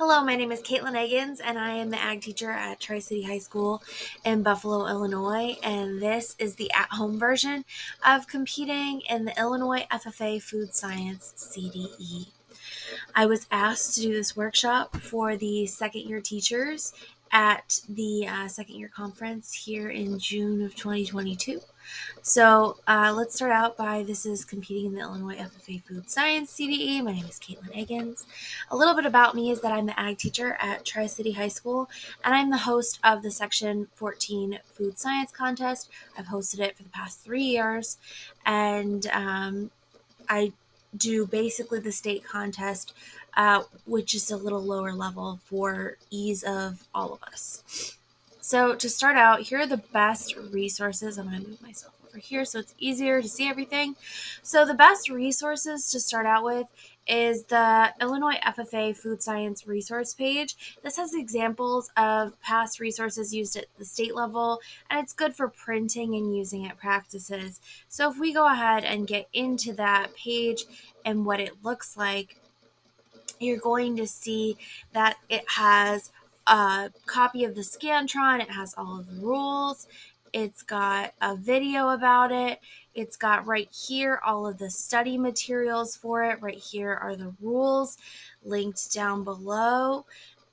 Hello, my name is Caitlin Eggins, and I am the ag teacher at Tri-City High School in Buffalo, Illinois, and this is the at-home version of competing in the Illinois FFA Food Science CDE. I was asked to do this workshop for the second-year teachers at the second-year conference here in June of 2022. So let's start out by this is competing in the Illinois FFA Food Science CDE. My name is Caitlin Eggins. A little bit about me is that I'm the ag teacher at Tri-City High School, and I'm the host of the Section 14 Food Science Contest. I've hosted it for the past 3 years, and I do basically the state contest, which is a little lower level for ease of all of us. So to start out, here are the best resources. I'm going to move myself over here so it's easier to see everything. So the best resources to start out with is the Illinois FFA Food Science resource page. This has examples of past resources used at the state level, and it's good for printing and using at practices. So if we go ahead and get into that page and what it looks like, you're going to see that it has a copy of the Scantron. It has all of the rules. It's got a video about it. It's got right here all of the study materials for it. Right here are the rules linked down below,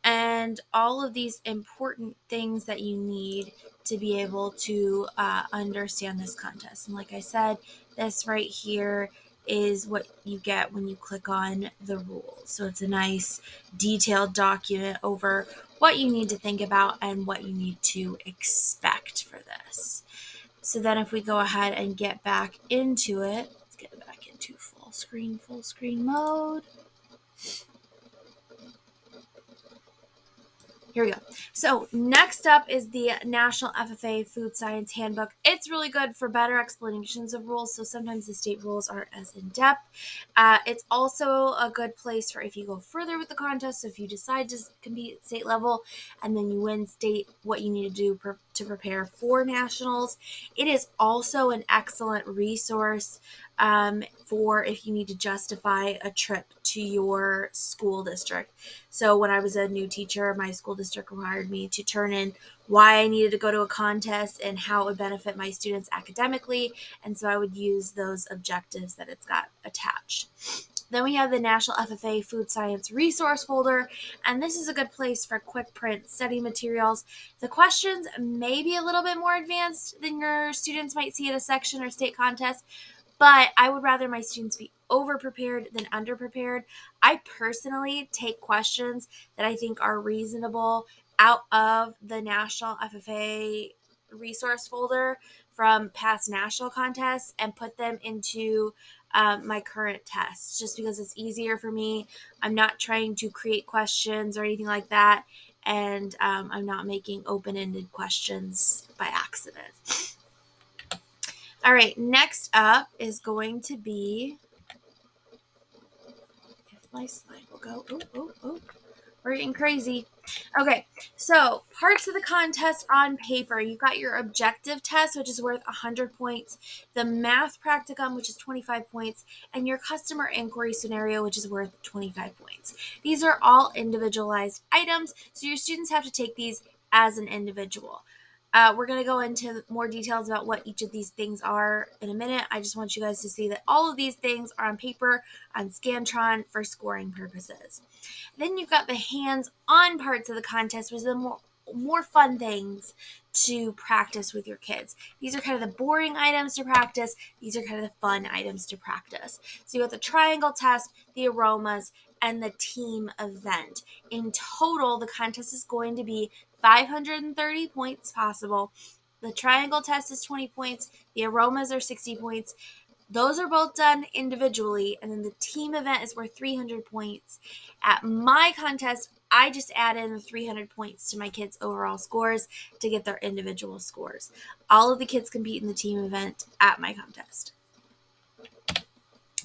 and all of these important things that you need to be able to understand this contest. And like I said, this right here is what you get when you click on the rules. So it's a nice detailed document over what you need to think about and what you need to expect for this. So then if we go ahead and get back into it, let's get back into full screen mode. Here we go. So next up is the National FFA Food Science Handbook. It's really good for better explanations of rules, so sometimes the state rules aren't as in-depth. It's also a good place for if you go further with the contest, so if you decide to compete at state level and then you win state, what you need to do to prepare for nationals. It is also an excellent resource for if you need to justify a trip to your school district. So when I was a new teacher, my school district required me to turn in why I needed to go to a contest and how it would benefit my students academically. And so I would use those objectives that it's got attached. Then we have the National FFA Food Science Resource Folder, and this is a good place for quick print study materials. The questions may be a little bit more advanced than your students might see at a section or state contest, but I would rather my students be over-prepared than under-prepared. I personally take questions that I think are reasonable out of the National FFA resource folder from past national contests and put them into my current tests, just because it's easier for me. I'm not trying to create questions or anything like that, and I'm not making open-ended questions by accident. All right, next up is going to be, if my slide will go, we're getting crazy. Okay, so parts of the contest on paper. You've got your objective test, which is worth 100 points, the math practicum, which is 25 points, and your customer inquiry scenario, which is worth 25 points. These are all individualized items, so your students have to take these as an individual. We're going to go into more details about what each of these things are in a minute. I just want you guys to see that all of these things are on paper, on Scantron for scoring purposes. Then you've got the hands-on parts of the contest, which are the more fun things to practice with your kids. These are kind of the boring items to practice. These are kind of the fun items to practice. So you got the triangle test, the aromas, and the team event. In total, the contest is going to be 530 points possible. The triangle test is 20 points. The aromas are 60 points. Those are both done individually, and then the team event is worth 300 points. At my contest, I just add in the 300 points to my kids' overall scores to get their individual scores. All of the kids compete in the team event at my contest.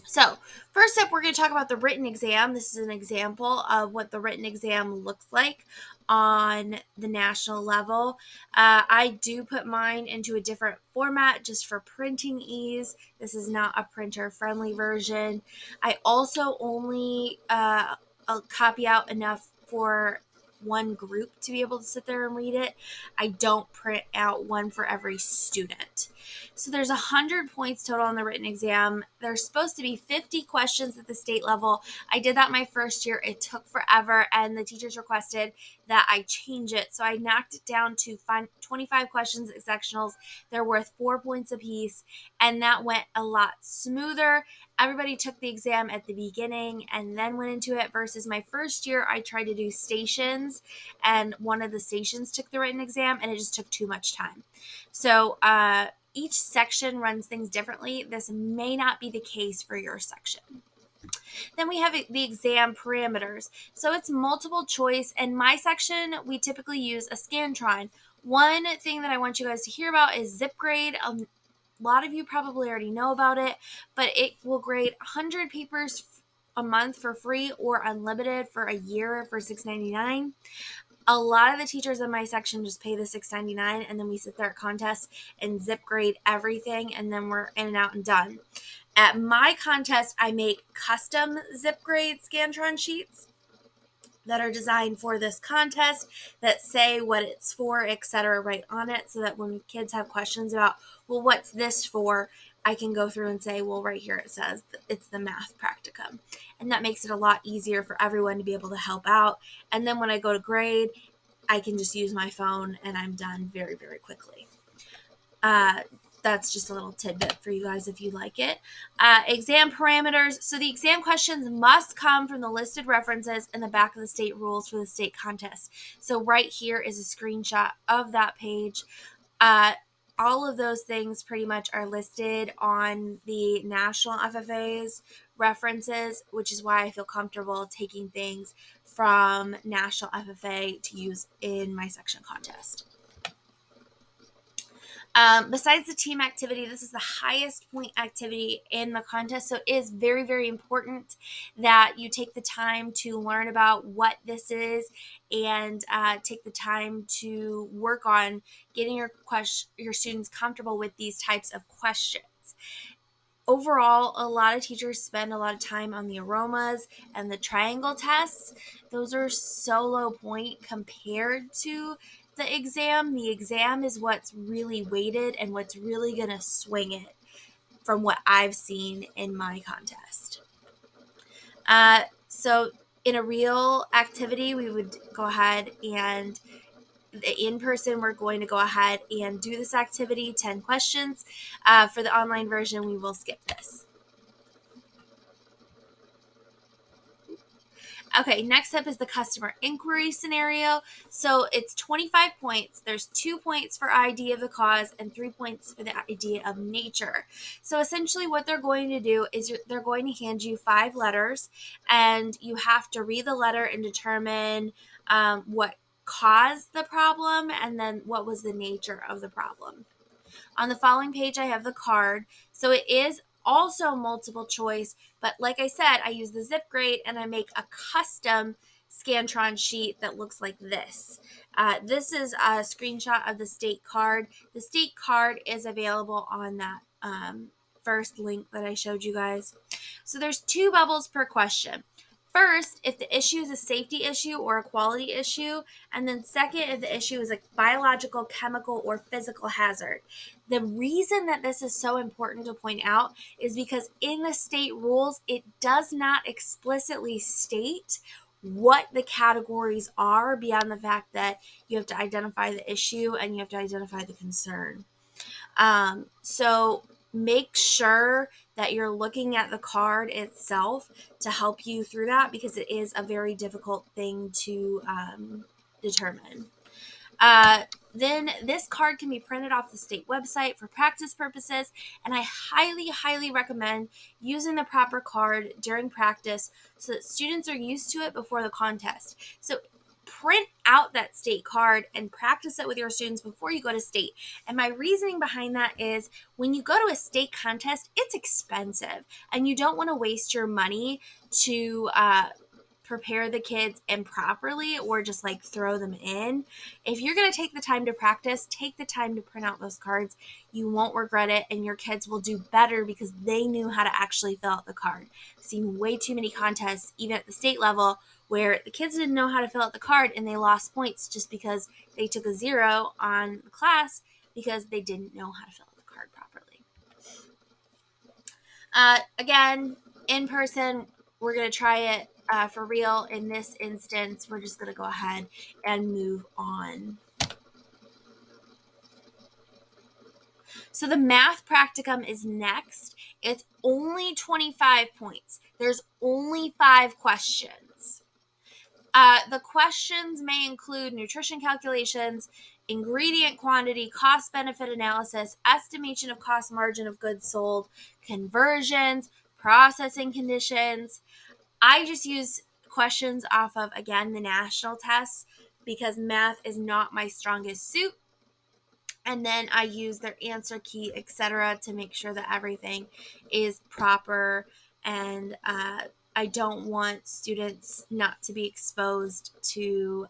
So first up, we're going to talk about the written exam. This is an example of what the written exam looks like on the national level. I do put mine into a different format just for printing ease. This is not a printer-friendly version. I also only I'll copy out enough for one group to be able to sit there and read it. I don't print out one for every student. So there's 100 points total on the written exam. There's supposed to be 50 questions at the state level. I did that my first year. It took forever, and the teachers requested that I change it. So I knocked it down to 25 questions at sectionals. They're worth 4 points apiece, and that went a lot smoother. Everybody took the exam at the beginning and then went into it, versus my first year, I tried to do stations, and one of the stations took the written exam, and it just took too much time. So each section runs things differently. This may not be the case for your section. Then we have the exam parameters. So it's multiple choice. In my section, we typically use a Scantron. One thing that I want you guys to hear about is zip grade. A lot of you probably already know about it, but it will grade 100 papers a month for free, or unlimited for a year for $6.99. A lot of the teachers in my section just pay the $6.99, and then we sit there at contests and zip grade everything, and then we're in and out and done. At my contest, I make custom zip grade Scantron sheets that are designed for this contest, that say what it's for, etc., right on it, so that when kids have questions about, well, what's this for, I can go through and say, well, right here it says it's the math practicum. And that makes it a lot easier for everyone to be able to help out. And then when I go to grade, I can just use my phone and I'm done very, very quickly. That's just a little tidbit for you guys if you like it. Exam parameters. So the exam questions must come from the listed references in the back of the state rules for the state contest. So right here is a screenshot of that page. All of those things pretty much are listed on the national FFA's references, which is why I feel comfortable taking things from national FFA to use in my section contest. Besides the team activity, this is the highest point activity in the contest. So it is very, very important that you take the time to learn about what this is, and take the time to work on getting your students comfortable with these types of questions. Overall, a lot of teachers spend a lot of time on the aromas and the triangle tests. Those are so low point compared to the exam. The exam is what's really weighted and what's really going to swing it from what I've seen in my contest. So in a real activity, we would go ahead and in person, we're going to go ahead and do this activity, 10 questions. For the online version, we will skip this. Okay, next up is the customer inquiry scenario. So it's 25 points. There's 2 points for idea of the cause and 3 points for the idea of nature. So essentially what they're going to do is they're going to hand you 5 letters, and you have to read the letter and determine what caused the problem, and then what was the nature of the problem. On the following page, I have the card. So it is also multiple choice, but like I said, I use the zip grade and I make a custom Scantron sheet that looks like this. This is a screenshot of the state card. The state card is available on that first link that I showed you guys. So there's 2 bubbles per question. First, if the issue is a safety issue or a quality issue, and then second, if the issue is a biological, chemical, or physical hazard. The reason that this is so important to point out is because in the state rules, it does not explicitly state what the categories are, beyond the fact that you have to identify the issue and you have to identify the concern. So make sure that you're looking at the card itself to help you through that, because it is a very difficult thing to determine. Then this card can be printed off the state website for practice purposes, and I highly, highly recommend using the proper card during practice so that students are used to it before the contest. So print out that state card and practice it with your students before you go to state. And my reasoning behind that is, when you go to a state contest, it's expensive, and you don't want to waste your money to prepare the kids improperly or just like throw them in. If you're going to take the time to practice, take the time to print out those cards. You won't regret it, and your kids will do better because they knew how to actually fill out the card. I've seen way too many contests, even at the state level, where the kids didn't know how to fill out the card and they lost points just because they took a 0 on the class because they didn't know how to fill out the card properly. Again, in person, we're going to try it for real. In this instance, we're just going to go ahead and move on. So the math practicum is next. It's only 25 points. There's only 5 questions. The questions may include nutrition calculations, ingredient quantity, cost-benefit analysis, estimation of cost margin of goods sold, conversions, processing conditions. I just use questions off of, again, the national tests because math is not my strongest suit. And then I use their answer key, etc., to make sure that everything is proper. And I don't want students not to be exposed to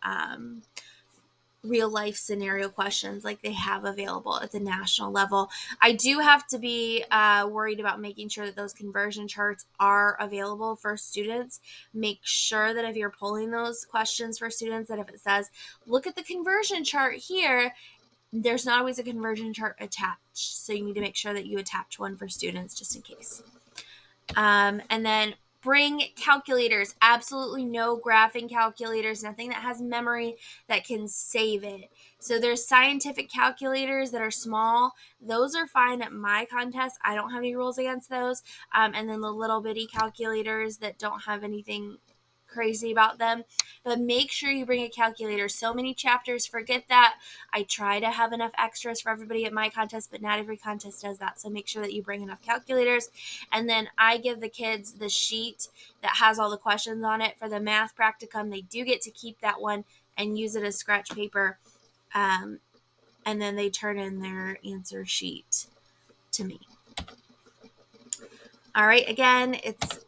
real life scenario questions like they have available at the national level. I do have to be worried about making sure that those conversion charts are available for students. Make sure that if you're pulling those questions for students, that if it says, look at the conversion chart here, there's not always a conversion chart attached. So you need to make sure that you attach one for students just in case. And then bring calculators. Absolutely no graphing calculators, nothing that has memory that can save it. So there's scientific calculators that are small. Those are fine at my contest. I don't have any rules against those. And then the little bitty calculators that don't have anything crazy about them, but make sure you bring a calculator. So many chapters forget that. I try to have enough extras for everybody at my contest, but not every contest does that. So make sure that you bring enough calculators. And then I give the kids the sheet that has all the questions on it for the math practicum. They do get to keep that one and use it as scratch paper. And then they turn in their answer sheet to me. All right, again, it's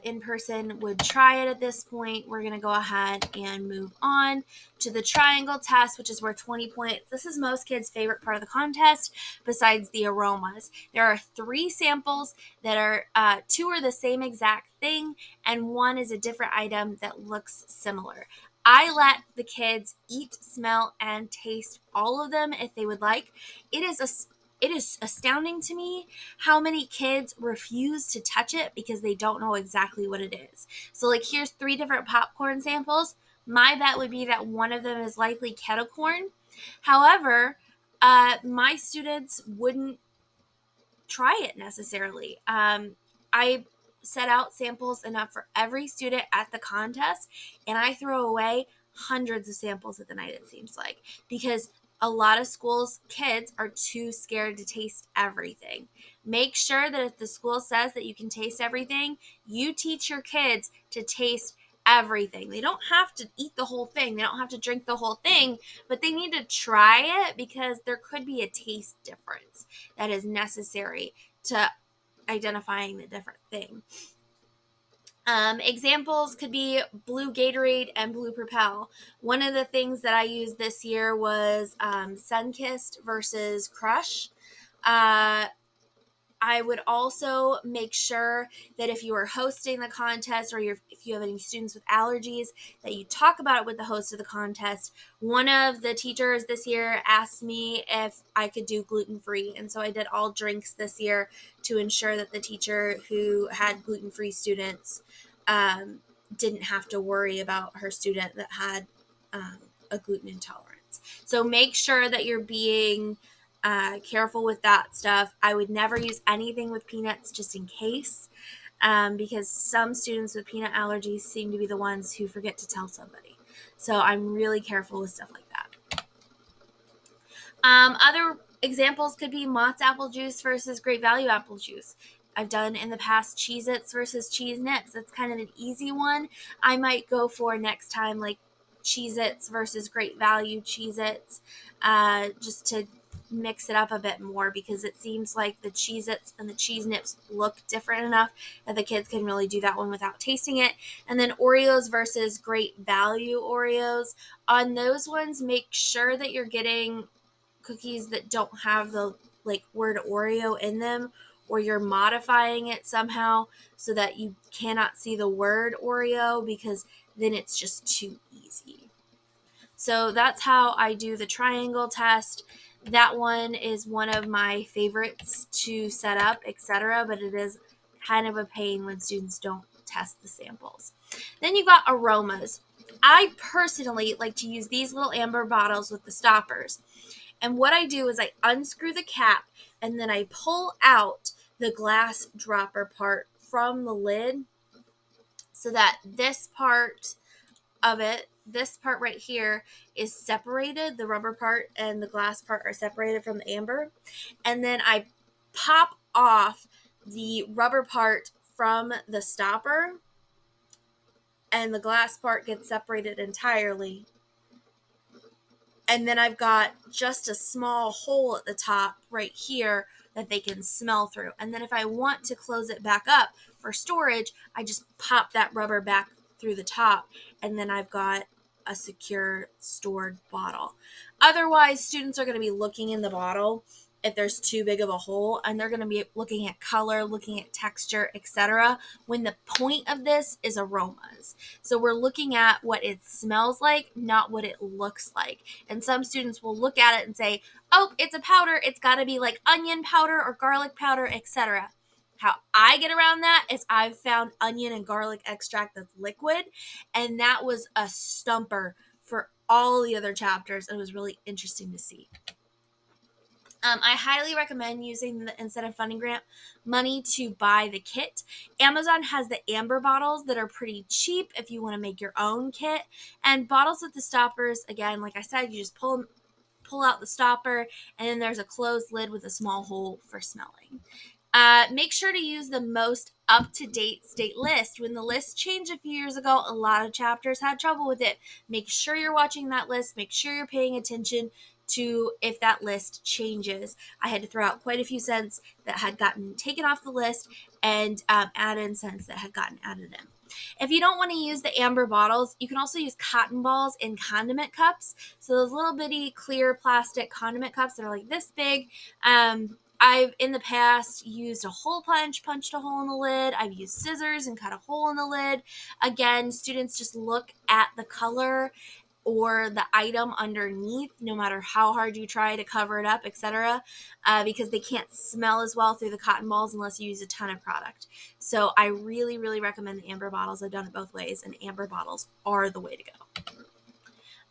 in person, would try it at this point. We're going to go ahead and move on to the triangle test, which is worth 20 points. This is most kids' favorite part of the contest besides the aromas. There are 3 samples that are, 2 are the same exact thing, and 1 is a different item that looks similar. I let the kids eat, smell, and taste all of them if they would like. It is astounding to me how many kids refuse to touch it because they don't know exactly what it is. So like here's 3 different popcorn samples. My bet would be that one of them is likely kettle corn. However, my students wouldn't try it necessarily. I set out samples enough for every student at the contest, and I throw away hundreds of samples at the night, it seems like, because a lot of schools' kids are too scared to taste everything. Make sure that if the school says that you can taste everything, you teach your kids to taste everything. They don't have to eat the whole thing. They don't have to drink the whole thing, but they need to try it because there could be a taste difference that is necessary to identifying the different thing. Examples could be blue Gatorade and blue Propel. One of the things that I used this year was Sunkissed versus Crush. I would also make sure that if you are hosting the contest or if you have any students with allergies, that you talk about it with the host of the contest. One of the teachers this year asked me if I could do gluten-free, and so I did all drinks this year to ensure that the teacher who had gluten-free students didn't have to worry about her student that had a gluten intolerance. So make sure that you're being careful with that stuff. I would never use anything with peanuts just in case, because some students with peanut allergies seem to be the ones who forget to tell somebody. So I'm really careful with stuff like that. Other examples could be Mott's apple juice versus Great Value apple juice. I've done in the past Cheez-Its versus Cheese Nips. That's kind of an easy one. I might go for next time like Cheez-Its versus Great Value Cheez-Its, just to mix it up a bit more, because it seems like the Cheez-Its and the Cheese Nips look different enough that the kids can really do that one without tasting it. And then Oreos versus Great Value Oreos. On those ones, make sure that you're getting cookies that don't have the word Oreo in them, or you're modifying it somehow so that you cannot see the word Oreo, because then it's just too easy. So that's how I do the triangle test. That one is one of my favorites to set up, etc., but it is kind of a pain when students don't test the samples. Then you've got aromas. I personally like to use these little amber bottles with the stoppers. And what I do is I unscrew the cap and then I pull out the glass dropper part from the lid so that this part of it, this part right here, is separated. The rubber part and the glass part are separated from the amber. And then I pop off the rubber part from the stopper, and the glass part gets separated entirely. And then I've got just a small hole at the top right here that they can smell through. And then if I want to close it back up for storage, I just pop that rubber back through the top, and then I've got a secure stored bottle. Otherwise, students are going to be looking in the bottle if there's too big of a hole, and they're going to be looking at color, looking at texture, etc., when the point of this is aromas. So we're looking at what it smells like, not what it looks like. And some students will look at it and say, oh, it's a powder, it's got to be like onion powder or garlic powder, etc. How I get around that is I've found onion and garlic extract that's liquid, and that was a stumper for all the other chapters. It was really interesting to see. I highly recommend using instead of funding grant money to buy the kit. Amazon has the amber bottles that are pretty cheap if you want to make your own kit. And bottles with the stoppers, again, like I said, you just pull out the stopper, and then there's a closed lid with a small hole for smelling. Make sure to use the most up-to-date state list. When the list changed a few years ago, a lot of chapters had trouble with it. Make sure you're watching that list. Make sure you're paying attention to if that list changes. I had to throw out quite a few scents that had gotten taken off the list and add in scents that had gotten added in. If you don't want to use the amber bottles, you can also use cotton balls in condiment cups. So those little bitty clear plastic condiment cups that are like this big. I've in the past used a hole punch, punched a hole in the lid. I've used scissors and cut a hole in the lid. Again, students just look at the color or the item underneath, no matter how hard you try to cover it up, etc., because they can't smell as well through the cotton balls unless you use a ton of product. So I really, really recommend the amber bottles. I've done it both ways, and amber bottles are the way to go.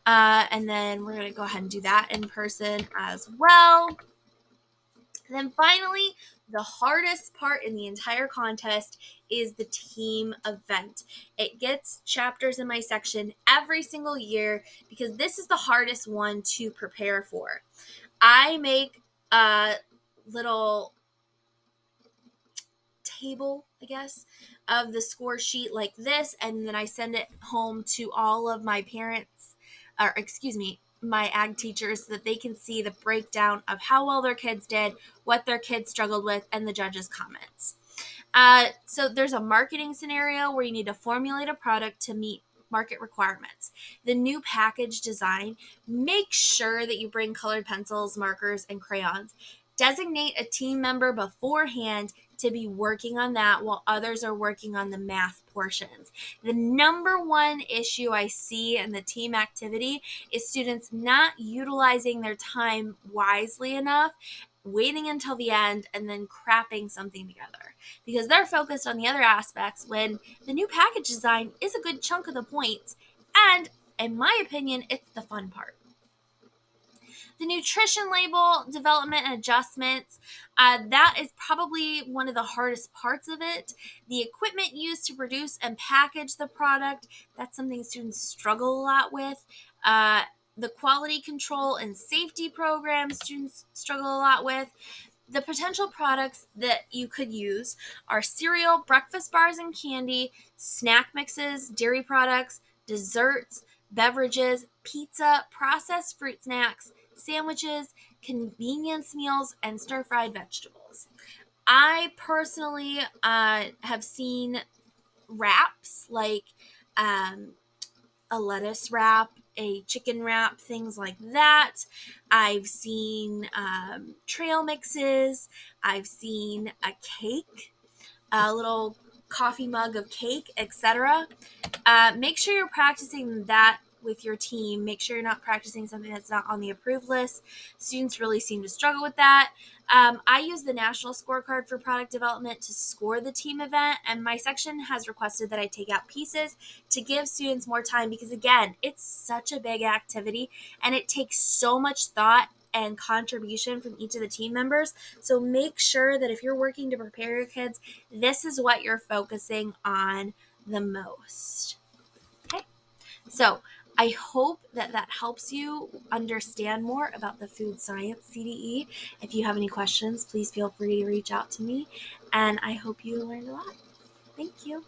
And then we're going to go ahead and do that in person as well. And then finally, the hardest part in the entire contest is the team event. It gets chapters in my section every single year because this is the hardest one to prepare for. I make a little table, I guess, of the score sheet like this, and then I send it home to all of my parents, or excuse me, my ag teachers, so that they can see the breakdown of how well their kids did, what their kids struggled with, and the judges' comments. So there's a marketing scenario where you need to formulate a product to meet market requirements. The new package design, make sure that you bring colored pencils, markers, and crayons. Designate a team member beforehand to be working on that while others are working on the math portions. The number one issue I see in the team activity is students not utilizing their time wisely enough, waiting until the end, and then crapping something together because they're focused on the other aspects when the new package design is a good chunk of the points. And in my opinion, it's the fun part. The nutrition label development and adjustments, that is probably one of the hardest parts of it. The equipment used to produce and package the product, that's something students struggle a lot with. The quality control and safety programs students struggle a lot with. The potential products that you could use are cereal, breakfast bars and candy, snack mixes, dairy products, desserts, beverages, pizza, processed fruit snacks, sandwiches, convenience meals, and stir-fried vegetables. I personally have seen wraps like a lettuce wrap a chicken wrap, things like that. I've seen trail mixes. I've seen a cake, a little coffee mug of cake, etc. Make sure you're practicing that with your team. Make sure you're not practicing something that's not on the approved list. Students really seem to struggle with that. I use the national scorecard for product development to score the team event, and my section has requested that I take out pieces to give students more time because, again, it's such a big activity and it takes so much thought and contribution from each of the team members. So make sure that if you're working to prepare your kids, this is what you're focusing on the most. Okay, so I hope that that helps you understand more about the Food Science CDE. If you have any questions, please feel free to reach out to me, and I hope you learned a lot. Thank you.